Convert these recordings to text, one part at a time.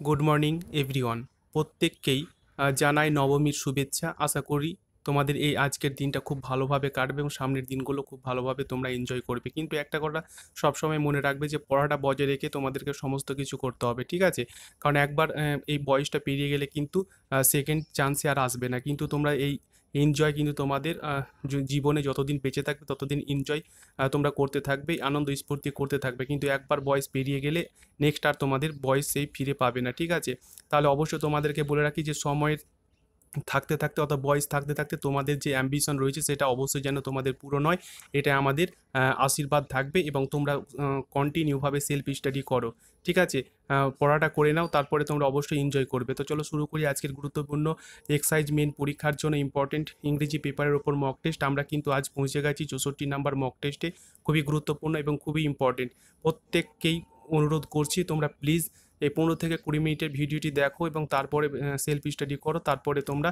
Good morning everyone. প্রত্যেককেই জানাই নবমীর শুভেচ্ছা। আশা করি তোমাদের এই আজকের দিনটা খুব ভালোভাবে কাটবে এবং সামনের দিনগুলো খুব ভালোভাবে তোমরা এনজয় করবে। কিন্তু একটা কথা সবসময় মনে রাখবে যে পড়াটা বজায় রেখে তোমাদেরকে সমস্ত কিছু করতে হবে, ঠিক আছে? কারণ একবার এই বয়সটা পেরিয়ে গেলে কিন্তু সেকেন্ড চান্সে আর আসবে না। কিন্তু তোমরা এই এনজয় কিন্তু তোমাদের জীবনে যতদিন বেঁচে থাকবে ততদিন এনজয় তোমরা করতে থাকবে, আনন্দ স্ফূর্তি করতে থাকবে। কিন্তু একবার বয়স পেরিয়ে গেলে নেক্সট আর তোমাদের বয়স সেই ফিরে পাবে না, ঠিক আছে? তাহলে অবশ্যই তোমাদেরকে বলে রাখি যে সময়ের থাকতে থাকতে অর্থাৎ বয়স থাকতে থাকতে তোমাদের যে অ্যাম্বিশন রয়েছে সেটা অবশ্যই যেন তোমাদের পূরণ হয়, এটা আমাদের আশীর্বাদ থাকবে এবং তোমরা কন্টিনিউভাবে সেলফ স্টাডি করো, ঠিক আছে? পড়াটা করে নাও, তারপরে তোমরা অবশ্যই এনজয় করবে। তো চলো শুরু করি আজকের গুরুত্বপূর্ণ এক্সাইজ মেন পরীক্ষার জন্য ইম্পর্টেন্ট ইংরেজি পেপারের ওপর মক টেস্ট। আমরা কিন্তু আজ পৌঁছে গেছি 64 নাম্বার মক টেস্টে। খুবই গুরুত্বপূর্ণ এবং খুবই ইম্পর্টেন্ট। প্রত্যেককেই অনুরোধ করছি তোমরা প্লিজ এই 15 থেকে 20 মিনিটের ভিডিওটি দেখো এবং তারপরে সেলফ স্টাডি করো। তারপরে তোমরা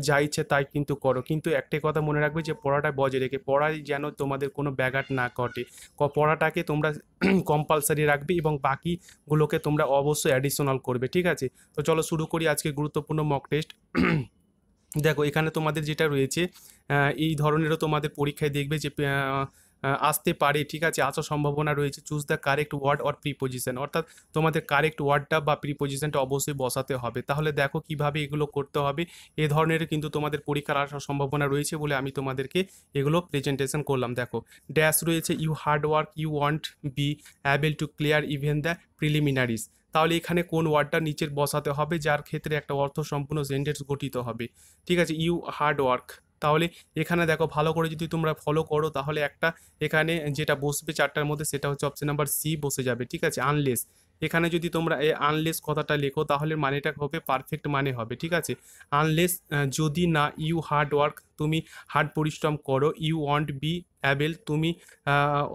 যা ইচ্ছে তাই কিন্তু করো। কিন্তু একটাই কথা মনে রাখবে যে পড়াটা বজায় রেখে, পড়ায় যেন তোমাদের কোনো ব্যাঘাত না ঘটে। পড়াটাকে তোমরা কম্পালসারি রাখবে এবং বাকিগুলোকে তোমরা অবশ্যই অ্যাডিশনাল করবে, ঠিক আছে? তো চলো শুরু করি আজকে গুরুত্বপূর্ণ মক টেস্ট। দেখো এখানে তোমাদের যেটা রয়েছে, এই ধরনেরও তোমাদের পরীক্ষায় দেখবে যে আসতে পারে, ঠিক আছে? আসার সম্ভাবনা রয়েছে। Choose the correct word or preposition, অর্থাৎ তোমাদের কারেক্ট ওয়ার্ডটা বা প্রিপোজিশনটা অবশ্যই বসাতে হবে। তাহলে দেখো কিভাবে এগুলো করতে হবে। এ ধরনের কিন্তু তোমাদের পরীক্ষার আসার সম্ভাবনা রয়েছে বলে আমি তোমাদেরকে এগুলো প্রেজেন্টেশন করলাম। দেখো ড্যাশ রয়েছে, you hard work you want be able to clear even the preliminaries. তাহলে এখানে কোন ওয়ার্ডটা নিচের বসাতে হবে যার ক্ষেত্রে একটা অর্থ সম্পূর্ণ সেন্টেন্স গঠিত হবে, ঠিক আছে? You hard work. তাহলে এখানে দেখো ভালো করে যদি তোমরা ফলো করো তাহলে একটা এখানে যেটা বসবে চারটার মধ্যে সেটা হচ্ছে অপশন নাম্বার সি বসে যাবে, ঠিক আছে? আনলেস, এখানে যদি তোমরা এই আনলেস কথাটা লেখো তাহলে মানেটা হবে পারফেক্ট মানে হবে, ঠিক আছে? আনলেস, যদি না, ইউ হার্ড ওয়ার্ক তুমি হার্ড পরিশ্রম করো, ইউ ওয়ান্ট বি অ্যাবেল তুমি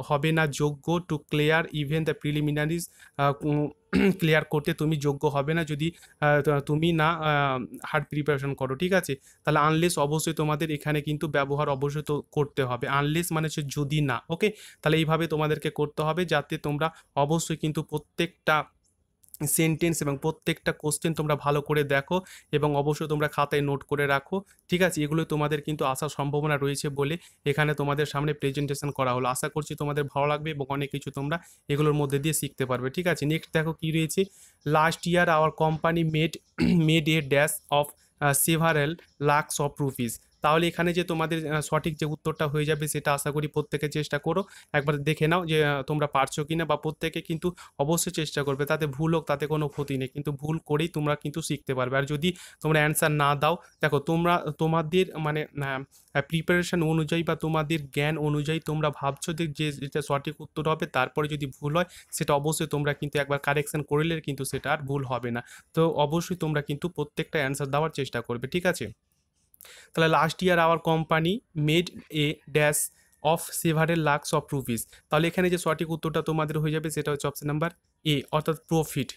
হবে না যোগ্য, to clear even the preliminaries ক্লিয়ার করতে তুমি যোগ্য হবে না যদি তুমি না হার্ড প্রিপারেশন করো, ঠিক আছে? তাহলে আনলেস অবশ্যই তোমাদের এখানে কিন্তু ব্যবহার অবশ্যই তো করতে হবে। আনলেস মানে হচ্ছে যদি না, ওকে? তাহলে এইভাবে তোমাদেরকে করতে হবে যাতে তোমরা অবশ্যই কিন্তু প্রত্যেকটা সেন্টেন্স এবং প্রত্যেকটা কোশ্চেন তোমরা ভালো করে দেখো এবং অবশ্যই তোমরা খাতায় নোট করে রাখো, ঠিক আছে? এগুলো তোমাদের কিন্তু আসার সম্ভাবনা রয়েছে বলে এখানে তোমাদের সামনে প্রেজেন্টেশন করা হলো। আশা করছি তোমাদের ভালো লাগবে এবং অনেক কিছু তোমরা এগুলোর মধ্যে দিয়ে শিখতে পারবে, ঠিক আছে? নেক্সট দেখো কি রয়েছে। Last year hour company made made a dash of several lakhs of rupees. তাহলে এখানে যে তোমাদের সঠিক যে উত্তরটা হয়ে যাবে সেটা আশা করি প্রত্যেকে চেষ্টা করো, একবার দেখে নাও যে তোমরা পারছো কিনা, বা প্রত্যেকে কিন্তু অবশ্যই চেষ্টা করবে। তাতে ভুল হোক তাতে কোনো ক্ষতি নেই, কিন্তু ভুল করেই তোমরা কিন্তু শিখতে পারবে। আর যদি তোমরা অ্যান্সার না দাও, দেখো তোমরা তোমাদের মানে প্রিপারেশন অনুযায়ী বা তোমাদের জ্ঞান অনুযায়ী তোমরা ভাবছো যে যেটা সঠিক উত্তর হবে, তারপরে যদি ভুল হয় সেটা অবশ্যই তোমরা কিন্তু একবার কারেকশন করলে কিন্তু সেটা আর ভুল হবে না। তো অবশ্যই তোমরা কিন্তু প্রত্যেকটা অ্যান্সার দেওয়ার চেষ্টা করবে, ঠিক আছে? তাহলে last year hour company made a dash of several lakhs of rupees. তাহলে এখানে যে সঠিক উত্তরটা তোমাদের হয়ে যাবে সেটা হচ্ছে অপশন নাম্বার এ, অর্থাৎ প্রফিট।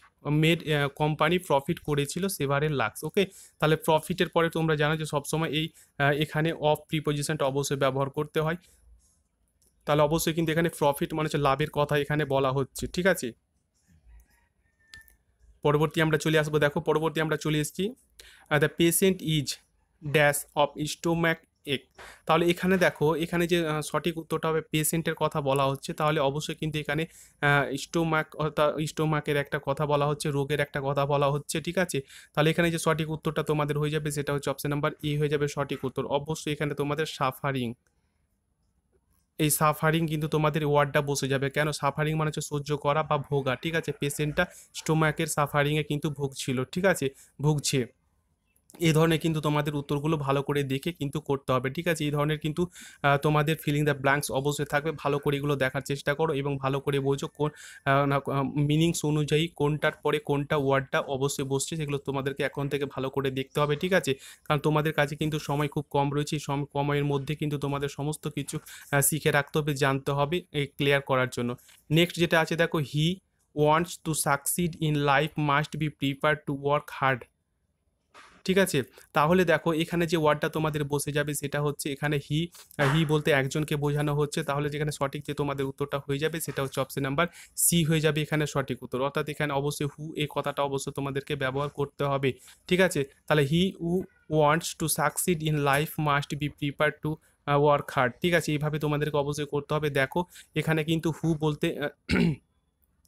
মেড কোম্পানি প্রফিট করেছিল সেভারেল লাখস, ওকে? তাহলে প্রফিটের পরে তোমরা জানো যে সবসময় এই এখানে অফ প্রিপোজিশনটা অবশ্যই ব্যবহার করতে হয়। তাহলে অবশ্যই কিন্তু এখানে প্রফিট মানে হচ্ছে লাভের কথা এখানে বলা হচ্ছে, ঠিক আছে? পরবর্তী আমরা চলে আসবো। দেখো পরবর্তী আমরা চলে এসেছি, the patient is dash of stomach এক। তাহলে এখানে দেখো এখানে যে সঠিক উত্তরটা হবে পেশেন্টের কথা বলা হচ্ছে, তাহলে অবশ্যই কিন্তু এখানে স্টোম্যাক অর্থাৎ স্টোম্যাকের একটা কথা বলা হচ্ছে, রোগের একটা কথা বলা হচ্ছে, ঠিক আছে? তাহলে এখানে যে সঠিক উত্তরটা তোমাদের হয়ে যাবে সেটা হচ্ছে অপশন নাম্বার এ হয়ে যাবে সঠিক উত্তর। অবশ্যই এখানে তোমাদের সাফারিং, এই সাফারিং কিন্তু তোমাদের ওয়ার্ডটা বসে যাবে। কেন? সাফারিং মানে হচ্ছে সহ্য করা বা ভোগা, ঠিক আছে? পেশেন্টটা স্টোম্যাকের সাফারিংয়ে কিন্তু ভুগছিল, ঠিক আছে? ভুগছে। এই ধরনের কিন্তু তোমাদের উত্তরগুলো ভালো করে দেখে কিন্তু করতে হবে, ঠিক আছে? এই ধরনের কিন্তু তোমাদের ফিলিং দ্য ব্ল্যাঙ্কস অবশ্যই থাকবে। ভালো করে এগুলো দেখার চেষ্টা করো এবং ভালো করে বোঝো কোন না মিনিংস অনুযায়ী কোনটার পরে কোনটা ওয়ার্ডটা অবশ্যই বসছে, সেগুলো তোমাদেরকে এখন থেকে ভালো করে দেখতে হবে, ঠিক আছে? কারণ তোমাদের কাছে কিন্তু সময় খুব কম রয়েছে। এই সময়ের মধ্যে কিন্তু তোমাদের সমস্ত কিছু শিখে রাখতে হবে, জানতে হবে এই ক্লিয়ার করার জন্য। নেক্সট যেটা আছে দেখো, he wants to succeed in life must B প্রিপার two work hard. ঠিক আছে? তাহলে দেখো এখানে যে ওয়ার্ডটা তোমাদের বসে যাবে সেটা হচ্ছে এখানে হি, হি বলতে একজনকে বোঝানো হচ্ছে, তাহলে যেখানে সঠিক যে তোমাদের উত্তরটা হয়ে যাবে সেটা হচ্ছে অপশন নাম্বার সি হয়ে যাবে এখানে সঠিক উত্তর। অর্থাৎ এখানে অবশ্যই হু এই কথাটা অবশ্যই তোমাদেরকে ব্যবহার করতে হবে। ঠিক আছে? তাহলে he who wants to succeed in life must be prepare to work hard. ঠিক আছে? এইভাবে তোমাদেরকে অবশ্যই করতে হবে। দেখো এখানে কিন্তু হু বলতে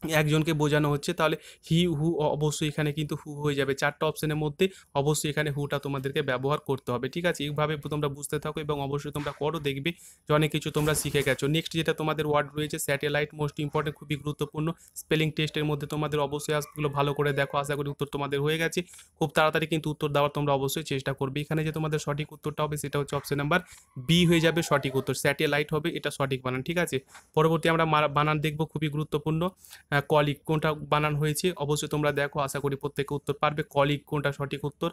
একজনকে বোঝানো হচ্ছে, তাহলে হি হু অবশ্যই এখানে কিন্তু হু হয়ে যাবে। 4টা অপশনের মধ্যে অবশ্যই এখানে হুটা তোমাদেরকে ব্যবহার করতে হবে। ঠিক আছে? এইভাবে তোমরা বুঝতে থাকো এবং অবশ্যই তোমরা করো, দেখবে যে অনেক কিছু তোমরা শিখে গেছো। নেক্সট যেটা তোমাদের ওয়ার্ড রয়েছে স্যাটেলাইট, মোস্ট ইম্পর্টেন্ট, খুবই গুরুত্বপূর্ণ। স্পেলিং টেস্টের মধ্যে তোমাদের অবশ্যই আসগুলো ভালো করে দেখো। আশা করি উত্তর তোমাদের হয়ে গেছে। খুব তাড়াতাড়ি কিন্তু উত্তর দেওয়ার তোমরা অবশ্যই চেষ্টা করবে। এখানে যে তোমাদের সঠিক উত্তরটা হবে সেটা হচ্ছে অপশন নাম্বার বি হয়ে যাবে সঠিক উত্তর। স্যাটেলাইট হবে এটা সঠিক বানান। ঠিক আছে? পরবর্তী আমরা বানান দেখবো, খুবই গুরুত্বপূর্ণ। কলিগ কোনটা বানান হয়েছে অবশ্যই তোমরা দেখো। আশা করি প্রত্যেকে উত্তর পারবে। কলিগ কোনটা সঠিক উত্তর,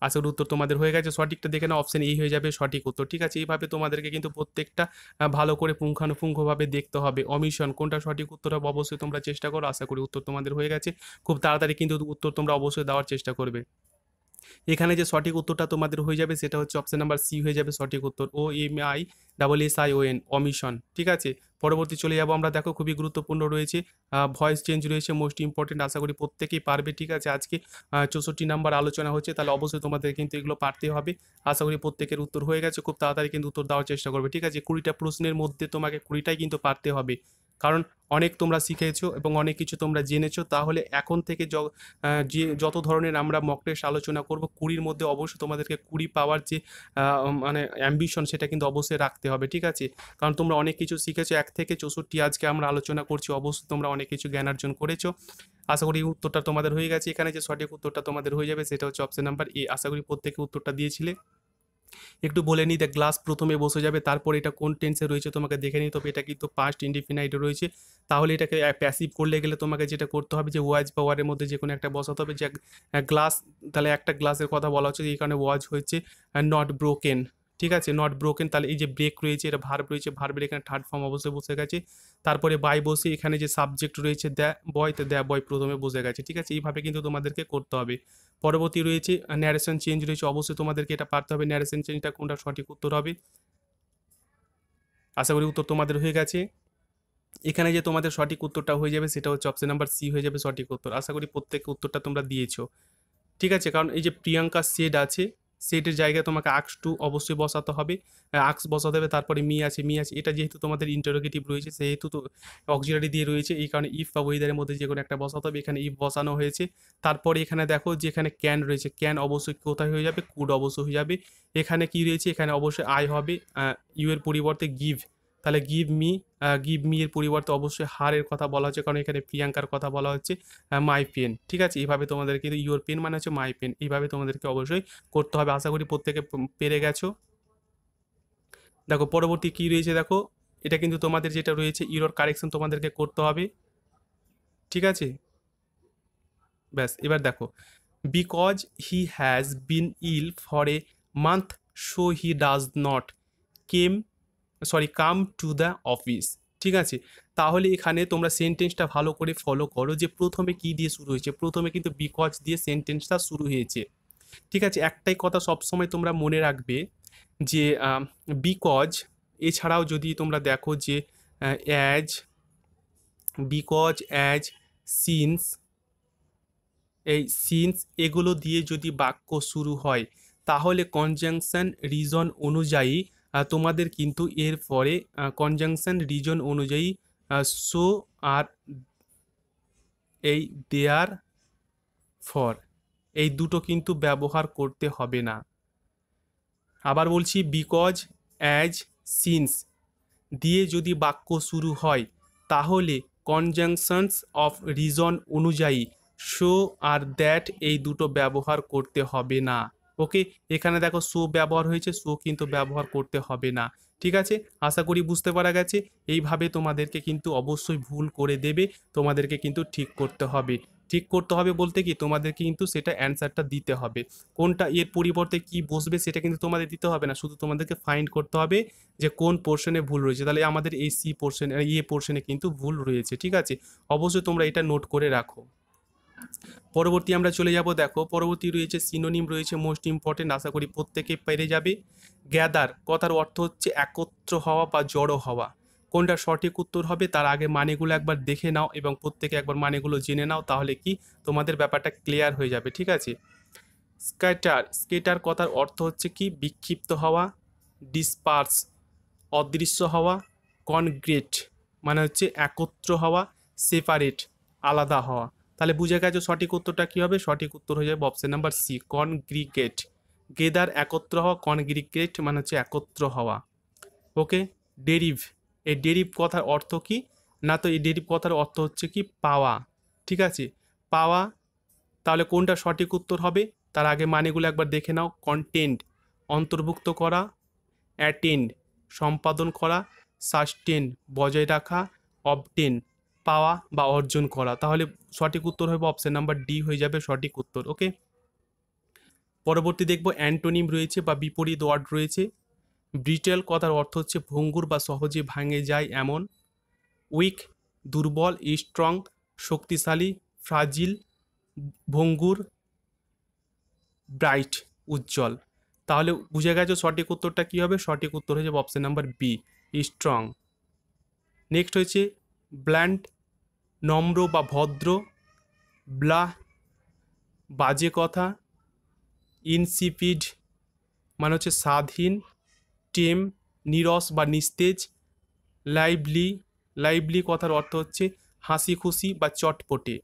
আশা করি উত্তর তোমাদের হয়ে গেছে। সঠিকটা দেখে না, অপশন এই হয়ে যাবে সঠিক উত্তর। ঠিক আছে? এইভাবে তোমাদেরকে কিন্তু প্রত্যেকটা ভালো করে পুঙ্খানুপুঙ্খভাবে দেখতে হবে। অমিশন কোনটা সঠিক উত্তর হবে অবশ্যই তোমরা চেষ্টা করো। আশা করি উত্তর তোমাদের হয়ে গেছে। খুব তাড়াতাড়ি কিন্তু উত্তর তোমরা অবশ্যই দেওয়ার চেষ্টা করবে। এখানে যে সঠিক উত্তরটা তোমাদের হয়ে যাবে সেটা হচ্ছে অপশন নাম্বার সি হয়ে যাবে সঠিক উত্তর। OMISSION, omission. ঠিক আছে? পরবর্তী চলে যাবো আমরা। দেখো খুবই গুরুত্বপূর্ণ রয়েছে, ভয়েস চেঞ্জ রয়েছে, মোস্ট ইম্পর্টেন্ট। আশা করি প্রত্যেকেই পারবে। ঠিক আছে? আজকে 64 নাম্বার আলোচনা হচ্ছে, তাহলে অবশ্যই তোমাদের কিন্তু এগুলো পারতে হবে। আশা করি প্রত্যেকের উত্তর হয়ে গেছে। খুব তাড়াতাড়ি কিন্তু উত্তর দেওয়ার চেষ্টা করবে। ঠিক আছে? 20টা প্রশ্নের মধ্যে তোমাকে 20টাই কিন্তু পারতে হবে, কারণ অনেক তোমরা শিখেছো এবং অনেক কিছু তোমরা জেনেছো। তাহলে এখন থেকে যে যত ধরনের আমরা মক টেস্ট আলোচনা করব 20-র মধ্যে অবশ্যই তোমাদেরকে 20 পাওয়ার যে মানে অ্যাম্বিশন সেটা কিন্তু অবশ্যই রাখতে হবে। ঠিক আছে? কারণ তোমরা অনেক কিছু শিখেছো। 1 থেকে 64 আজকে আমরা আলোচনা করছি, অবশ্যই তোমরা অনেক কিছু জ্ঞান অর্জন করেছো। আশা করি উত্তরটা তোমাদের হয়ে গেছে। এখানে যে সঠিক উত্তরটা তোমাদের হয়ে যাবে সেটা হচ্ছে অপশন নাম্বার এ। আশা করি প্রত্যেকে উত্তরটা দিয়েছিলে। একটু বলে নিই, দ্য গ্লাস প্রথমে বসে যাবে, তারপর এটা কোন টেন্সে রয়েছে তোমাকে দেখে নিতে হবে। এটা কিন্তু পাস্ট ইনডিফিনাইটে রয়েছে। তাহলে এটাকে প্যাসিভ করলে গেলে তোমাকে যেটা করতে হবে যে ওয়াজ বা ওয়ারের মধ্যে যে কোনো একটা বসাতে হবে। যে গ্লাস, তাহলে একটা গ্লাসের কথা বলা হচ্ছে, এই কারণে ওয়াজ হয়েছে নট ব্রোকেন। ঠিক আছে? নট ব্রোকেন, তাহলে এই যে ব্রেক রয়েছে এটা ভার্ব রয়েছে, ভার্বের এখানে থার্ড ফর্ম অবশ্যই বসে গেছে। তারপরে বাই বসে এখানে যে সাবজেক্ট রয়েছে দ্য বয়, তো দ্য বয় প্রথমে বসে গেছে। ঠিক আছে? এইভাবে কিন্তু তোমাদেরকে করতে হবে। পরবর্তী রয়েছে ন্যারেশন চেঞ্জ রয়েছে, অবশ্যই তোমাদেরকে এটা পারতে হবে। ন্যারেশন চেঞ্জটা কোনটা সঠিক উত্তর হবে, আশা করি উত্তর তোমাদের হয়ে গেছে। এখানে যে তোমাদের সঠিক উত্তরটা হয়ে যাবে সেটা হচ্ছে অপশন নাম্বার সি হয়ে যাবে সঠিক উত্তর। আশা করি প্রত্যেক উত্তরটা তোমরা দিয়েছো। ঠিক আছে? কারণ এই যে প্রিয়াঙ্কা সেড আছে, সেটের জায়গায় তোমাকে আক্স টু অবশ্যই বসাতে হবে। আক্স বসাতে হবে, তারপরে মি আছে, মি আছে। এটা যেহেতু তোমাদের ইন্টারোগেটিভ রয়েছে সেহেতু তো অক্সিলারি দিয়ে রয়েছে, এই কারণে ইফ বা ওয়েদারের মধ্যে যে কোনো একটা বসাতে হবে। এখানে ইফ বসানো হয়েছে। তারপরে এখানে দেখো যে এখানে ক্যান রয়েছে, ক্যান অবশ্যই কোথায় হয়ে যাবে, কুড অবশ্যই হয়ে যাবে। এখানে কি রয়েছে, এখানে অবশ্যই আই হবে, ইউ এর পরিবর্তে গিভ, তাহলে গিভ মি এর পরিবর্তে অবশ্যই হারের কথা বলা হচ্ছে, কারণ এখানে প্রিয়াঙ্কার কথা বলা হচ্ছে। My pen. ঠিক আছে? এইভাবে তোমাদের কিন্তু ইউর পেন মানে হচ্ছে মাই পেন, এইভাবে তোমাদেরকে অবশ্যই করতে হবে। আশা করি প্রত্যেকে পেরে গেছো। দেখো পরবর্তী কি রয়েছে, দেখো এটা কিন্তু তোমাদের যেটা রয়েছে ইরর কারেকশন তোমাদেরকে করতে হবে। ঠিক আছে? ব্যাস, এবার দেখো, because he has been ill for a month so he does not came come to the office. ঠিক আছে? তাহলে এখানে তোমরা সেন্টেন্সটা ভালো করে ফলো করো যে প্রথমে কি দিয়ে শুরু হয়েছে। প্রথমে কিন্তু বিকজ দিয়ে সেন্টেন্সটা শুরু হয়েছে। ঠিক আছে? একটাই কথা সবসময় তোমরা মনে রাখবে যে বিকজ এছাড়াও যদি তোমরা দেখো যে অ্যাজ, বিকজ, অ্যাজ, সিন্স, এই সিন্স এগুলো দিয়ে যদি বাক্য শুরু হয় তাহলে কনজাংশন রিজন অনুযায়ী তোমাদের কিন্তু এর পরে কনজাংশন রিজন অনুযায়ী সো আর এই দেয়ার ফর এই দুটো কিন্তু ব্যবহার করতে হবে না। আবার বলছি, বিকজ, অ্যাজ, সিন্স দিয়ে যদি বাক্য শুরু হয় তাহলে কনজাংশনস অফ রিজন অনুযায়ী সো আর দ্যাট এই দুটো ব্যবহার করতে হবে না। ওকে? এখানে দেখো সো ব্যবহার হয়েছে, সো কিন্তু ব্যবহার করতে হবে না। ঠিক আছে? আশা করি বুঝতে পারা গেছে। এইভাবে তোমাদেরকে কিন্তু অবশ্যই ভুল করে দেবে, তোমাদেরকে কিন্তু ঠিক করতে হবে। ঠিক করতে হবে বলতে কি, তোমাদেরকে কিন্তু সেটা অ্যান্সারটা দিতে হবে। কোনটা এর পরিবর্তে কি বসবে সেটা কিন্তু তোমাদের দিতে হবে না, শুধু তোমাদেরকে ফাইন্ড করতে হবে যে কোন পোর্শনে ভুল রয়েছে। তাহলে আমাদের এই সি পোর্শনে, পোর্শনে কিন্তু ভুল রয়েছে। ঠিক আছে? অবশ্যই তোমরা এটা নোট করে রাখো। পরবর্তী আমরা চলে যাব, দেখো পরবর্তী রয়েছে সিনোনিম রয়েছে মোস্ট ইম্পর্টেন্ট, আশা করি প্রত্যেকে পেরে যাবে। গ্যাদার কথার অর্থ হচ্ছে একত্র হওয়া বা জড়ো হওয়া। কোনটা সঠিক উত্তর হবে তার আগে মানেগুলো একবার দেখে নাও এবং প্রত্যেকে একবার মানেগুলো জেনে নাও, তাহলে কি তোমাদের ব্যাপারটা ক্লিয়ার হয়ে যাবে, ঠিক আছে। স্ক্যাটার, স্কেটার কথার অর্থ হচ্ছে কি বিক্ষিপ্ত হওয়া। ডিসপার্স অদৃশ্য হওয়া। কনগ্রেট মানে হচ্ছে একত্র হওয়া। সেপারেট আলাদা হওয়া। তাহলে বুঝে গেছো সঠিক উত্তরটা কী হবে, সঠিক উত্তর হয়ে যাবে অপশন নাম্বার সি, কনগ্রিগেট। গেদার একত্র হওয়া, কনগ্রিগেট মানে হচ্ছে একত্র হওয়া। ওকে। ডেরিভ, এই ডেরিভ কথার অর্থ কি না, তো এই ডেরিভ কথার অর্থ হচ্ছে কি পাওয়া, ঠিক আছে, পাওয়া। তাহলে কোনটা সঠিক উত্তর হবে তার আগে মানেগুলো একবার দেখে নাও। কন্টেন্ট অন্তর্ভুক্ত করা। অ্যাটেন্ড সম্পাদন করা। সাস্টেন বজায় রাখা। অবটেন পাওয়া বা অর্জন করা। তাহলে সঠিক উত্তর হবে অপশন নাম্বার ডি হয়ে যাবে সঠিক উত্তর। ওকে। পরবর্তী দেখব অ্যান্টোনিম রয়েছে বা বিপরীত ওয়ার্ড রয়েছে। ব্রিটেল কথার অর্থ হচ্ছে ভঙ্গুর বা সহজে ভাঙে যায় এমন। উইক দুর্বল। স্ট্রং শক্তিশালী। ফ্রাজিল ভঙ্গুর। ব্রাইট উজ্জ্বল। তাহলে বুঝে গেছো সঠিক উত্তরটা কী হবে, সঠিক উত্তর হয়ে যাবে option number B, strong. Next হয়েছে ব্ল্যান্ড নম্র বা ভদ্র। ব্লাহ বাজে কথা। ইনসিপিড মানে হচ্ছে স্বাদহীন। টেম নিরস বা নিস্তেজ। লাইভলি, লাইভলি কথার অর্থ হচ্ছে হাসি খুশি বা চটপটে।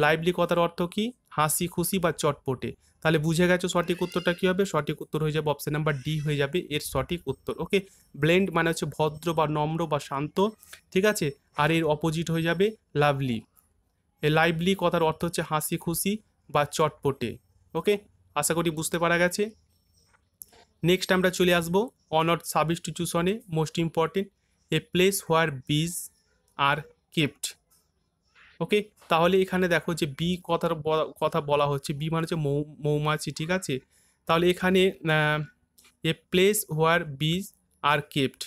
লাইভলি কথার অর্থ কি হাসি খুশি বা চটপটে। তাহলে বুঝে গেছো সঠিক উত্তরটা কী হবে, সঠিক উত্তর হয়ে যাবে অপশন নাম্বার ডি হয়ে যাবে এর সঠিক উত্তর। ওকে। ব্লেন্ড মানে হচ্ছে ভদ্র বা নম্র বা শান্ত, ঠিক আছে, আর এর অপোজিট হয়ে যাবে লাভলি। এ লাইভলি কথার অর্থ হচ্ছে হাসি খুশি বা চটপটে। ওকে, আশা করি বুঝতে পারা গেছে। নেক্সট আমরা চলে আসবো অনার্ড সাবস্টিটিউশনে, most important. A place where bees are kept. ওকে। তাহলে এখানে দেখো যে বি কথার কথা বলা হচ্ছে, বি মানে হচ্ছে মৌমাছি, ঠিক আছে। তাহলে এখানে এ place where bees are kept,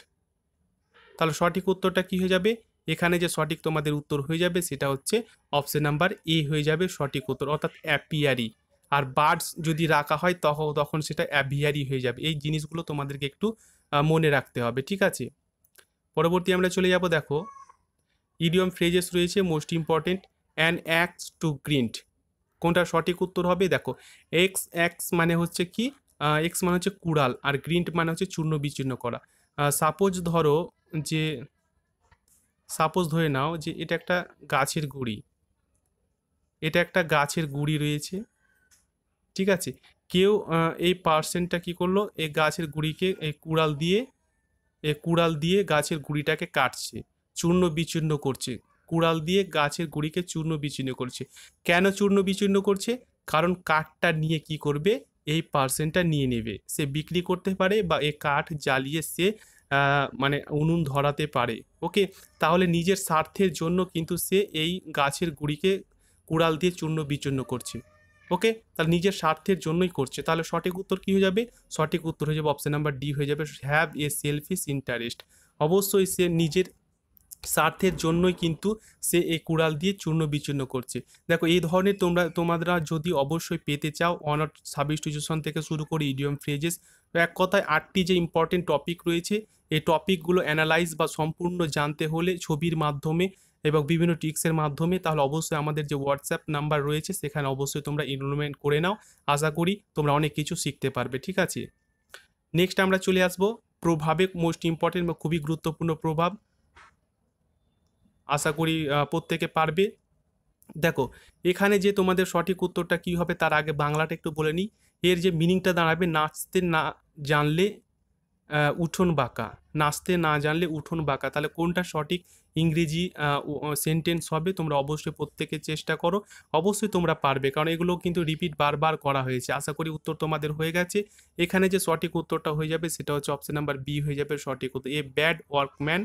তাহলে সঠিক উত্তরটা কি হয়ে যাবে, এখানে যে সঠিক তোমাদের উত্তর হয়ে যাবে সেটা হচ্ছে অপশন নাম্বার এ হয়ে যাবে সঠিক উত্তর, অর্থাৎ অ্যাপিয়ারি। আর বার্ডস যদি রাখা হয় তখন সেটা অ্যাভিয়ারি হয়ে যাবে। এই জিনিসগুলো তোমাদেরকে একটু মনে রাখতে হবে, ঠিক আছে। পরবর্তী আমরা চলে যাব, দেখো ইডিয়ম ফ্রেজেস রয়েছে most important. An axe to grind, কোনটা সঠিক উত্তর হবে, দেখো এক্স এক্স মানে হচ্ছে কি, এক্স মানে হচ্ছে কুড়াল, আর গ্রিন্ট মানে হচ্ছে চূর্ণ বিচূর্ণ করা। সাপোজ ধরো যে, সাপোজ ধরে নাও যে এটা একটা গাছের গুঁড়ি, এটা একটা গাছের গুঁড়ি রয়েছে, ঠিক আছে। কেউ এই পার্সনটা কি করলো, এই গাছের গুঁড়িকে এই কুড়াল দিয়ে গাছের গুঁড়িটাকে কাটছে, চূর্ণ বিচূর্ণ করছে, কুড়াল দিয়ে গাছের গুঁড়িকে চূর্ণ বিচূর্ণ করছে। কেন চূর্ণ বিচূর্ণ করছে, কারণ কাঠটা নিয়ে কি করবে, এই পার্সনটা নিয়ে নেবে, সে বিক্রি করতে পারে বা এই কাঠ জ্বালিয়ে সে মানে উনুন ধরাতে পারে। ওকে। তাহলে নিজের স্বার্থের জন্য কিন্তু সে এই গাছের গুঁড়িকে কুড়াল দিয়ে চূর্ণ বিচূর্ণ করছে। ওকে। তাহলে নিজের স্বার্থের জন্যই করছে। তাহলে সঠিক উত্তর কী হয়ে যাবে, সঠিক উত্তর হয়ে যাবে অপশন নাম্বার ডি হয়ে যাবে, হ্যাভ এ সেলফিশ ইন্টারেস্ট। অবশ্যই সে নিজের স্বার্থের জন্যই কিন্তু সে এই কুড়াল দিয়ে চূর্ণ বিচূর্ণ করছে। দেখো এই ধরনের তোমরা যদি অবশ্যই পেতে চাও অনার্ড সাবস্টিটিউশন থেকে শুরু করে ইডিয়ম ফ্রেজেস, তো এক কথায় 8টি যে ইম্পর্টেন্ট টপিক রয়েছে, এই টপিকগুলো অ্যানালাইজ বা সম্পূর্ণ জানতে হলে ছবির মাধ্যমে এবং বিভিন্ন ট্রিক্সের মাধ্যমে, তাহলে অবশ্যই আমাদের যে হোয়াটসঅ্যাপ নাম্বার রয়েছে সেখানে অবশ্যই তোমরা এনরোলমেন্ট করে নাও। আশা করি তোমরা অনেক কিছু শিখতে পারবে, ঠিক আছে। নেক্সট আমরা চলে আসবো প্রভাবে, মোস্ট ইম্পর্টেন্ট বা খুবই গুরুত্বপূর্ণ প্রভাব, আশা করি প্রত্যেকে পারবে। দেখো এখানে যে তোমাদের সঠিক উত্তরটা কী হবে তার আগে বাংলাটা একটু বলে নিই। এর যে মিনিংটা দাঁড়াবে, নাচতে না জানলে উঠোন বাঁকা, নাচতে না জানলে উঠোন বাঁকা। তাহলে কোনটা সঠিক ইংরেজি সেন্টেন্স হবে, তোমরা অবশ্যই প্রত্যেকে চেষ্টা করো, অবশ্যই তোমরা পারবে, কারণ এগুলো কিন্তু রিপিট বারবার করা হয়েছে। আশা করি উত্তর তোমাদের হয়ে গেছে। এখানে যে সঠিক উত্তরটা হয়ে যাবে সেটা হচ্ছে অপশন নাম্বার বি হয়ে যাবে সঠিক উত্তর। A bad workman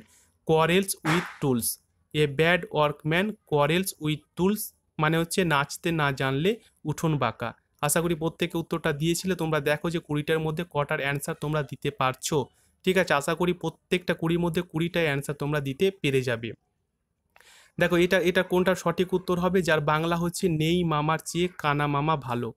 quarrels with tools. A bad workman quarrels with tools মানে হচ্ছে নাচতে না জানলে উঠোন বাঁকা। আশা করি প্রত্যেকে উত্তরটা দিয়েছিলে। তোমরা দেখো যে 20টার মধ্যে কটার অ্যান্সার তোমরা দিতে পারছো, ঠিক আছে। আশা করি প্রত্যেকটা 20র মধ্যে 20টাই অ্যান্সার তোমরা দিতে পেরে যাবে। দেখো এটা এটা কোনটা সঠিক উত্তর হবে, যার বাংলা হচ্ছে নেই মামার চেয়ে কানা মামা ভালো।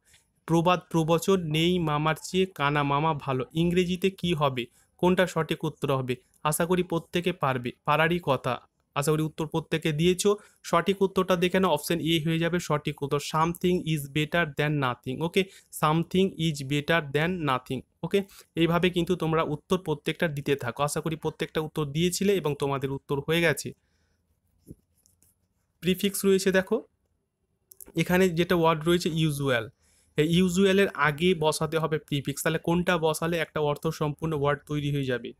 প্রবাদ প্রবচন, নেই মামার চেয়ে কানা মামা ভালো, ইংরেজিতে কি হবে, কোনটা সঠিক উত্তর হবে? আশা করি প্রত্যেকে পারবে, পারারই কথা। আশা করি উত্তর প্রত্যেকে দিয়েছো। সঠিক উত্তরটা দেখে নাও, অপশন এ হয়ে যাবে সঠিক উত্তর, something is better than nothing. Okay, something is better than nothing. Okay, এইভাবে কিন্তু তোমরা উত্তর প্রত্যেকটা দিতে থাকো। আশা করি প্রত্যেকটা উত্তর দিয়েছিলে এবং তোমাদের উত্তর হয়ে গেছে। প্রিফিক্স রয়েছে দেখো, এখানে যেটা ওয়ার্ড রয়েছে ইউজুয়াল, এই ইউজুয়ালের আগে বসাতে হবে প্রিফিক্স। তাহলে কোনটা বসালে একটা অর্থ সম্পূর্ণ ওয়ার্ড তৈরি হয়ে যাবে?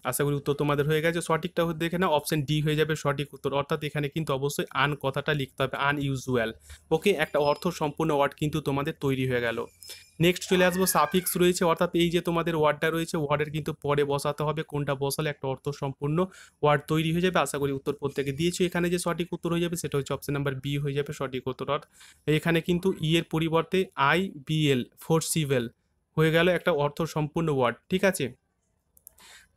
আশা করি উত্তর তোমাদের হয়ে গেছে। সঠিকটা দেখে না, অপশন ডি হয়ে যাবে সঠিক উত্তর। অর্থাৎ এখানে কিন্তু অবশ্যই আন কথাটা লিখতে হবে, আনইউজুয়াল। ওকে, একটা অর্থ সম্পূর্ণ ওয়ার্ড কিন্তু তোমাদের তৈরি হয়ে গেল। নেক্সট চলে আসবো, সাফিক্স রয়েছে, অর্থাৎ এই যে তোমাদের ওয়ার্ডটা রয়েছে, ওয়ার্ডের কিন্তু পরে বসাতে হবে, কোনটা বসালে একটা অর্থ সম্পূর্ণ ওয়ার্ড তৈরি হয়ে যাবে। আশা করি উত্তর প্রত্যেকে দিয়েছো। এখানে যে সঠিক উত্তর হয়ে যাবে সেটা হচ্ছে অপশন নাম্বার বি হয়ে যাবে সঠিক উত্তর। অর্থাৎ এখানে কিন্তু ই এর পরিবর্তে আই বিএল, ফোর্সিভেল হয়ে গেল একটা অর্থ সম্পূর্ণ ওয়ার্ড। ঠিক আছে,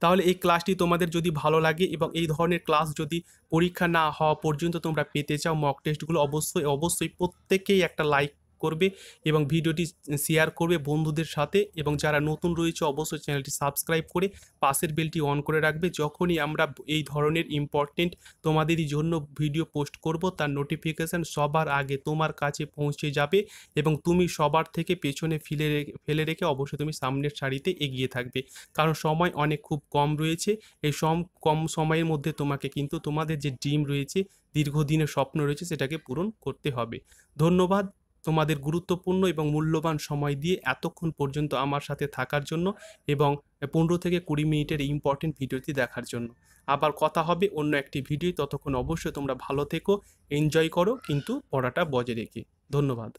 তাহলে এই ক্লাসটি তোমাদের যদি ভালো লাগে এবং এই ধরনের ক্লাস যদি পরীক্ষা না হওয়া পর্যন্ত তোমরা পেতে চাও, মক টেস্টগুলো, অবশ্যই অবশ্যই প্রত্যেকেই একটা লাইক করবে এবং ভিডিওটি শেয়ার করবে বন্ধুদের সাথে, এবং যারা নতুন রয়েছে অবশ্যই চ্যানেলটি সাবস্ক্রাইব করে পাশের বেলটি অন করে রাখবে। যখনই আমরা এই ধরনের ইম্পর্টেন্ট তোমাদেরই জন্য ভিডিও পোস্ট করব, তার নোটিফিকেশান সবার আগে তোমার কাছে পৌঁছে যাবে এবং তুমি সবার থেকে পেছনে ফেলে রেখে অবশ্যই তুমি সামনের সারিতে এগিয়ে থাকবে। কারণ সময় অনেক খুব কম রয়েছে, এই কম সময়ের মধ্যে তোমাকে কিন্তু তোমাদের যে ড্রিম রয়েছে, দীর্ঘদিনের স্বপ্ন রয়েছে, সেটাকে পূরণ করতে হবে। ধন্যবাদ তোমাদের গুরুত্বপূর্ণ এবং মূল্যবান সময় দিয়ে এতক্ষণ পর্যন্ত আমার সাথে থাকার জন্য এবং 15 থেকে 20 মিনিটের ইম্পর্টেন্ট ভিডিওটি দেখার জন্য। আবার কথা হবে অন্য একটি ভিডিও, ততক্ষণ অবশ্যই তোমরা ভালো থেকো, এনজয় করো কিন্তু পড়াটা বজায় রেখে। ধন্যবাদ।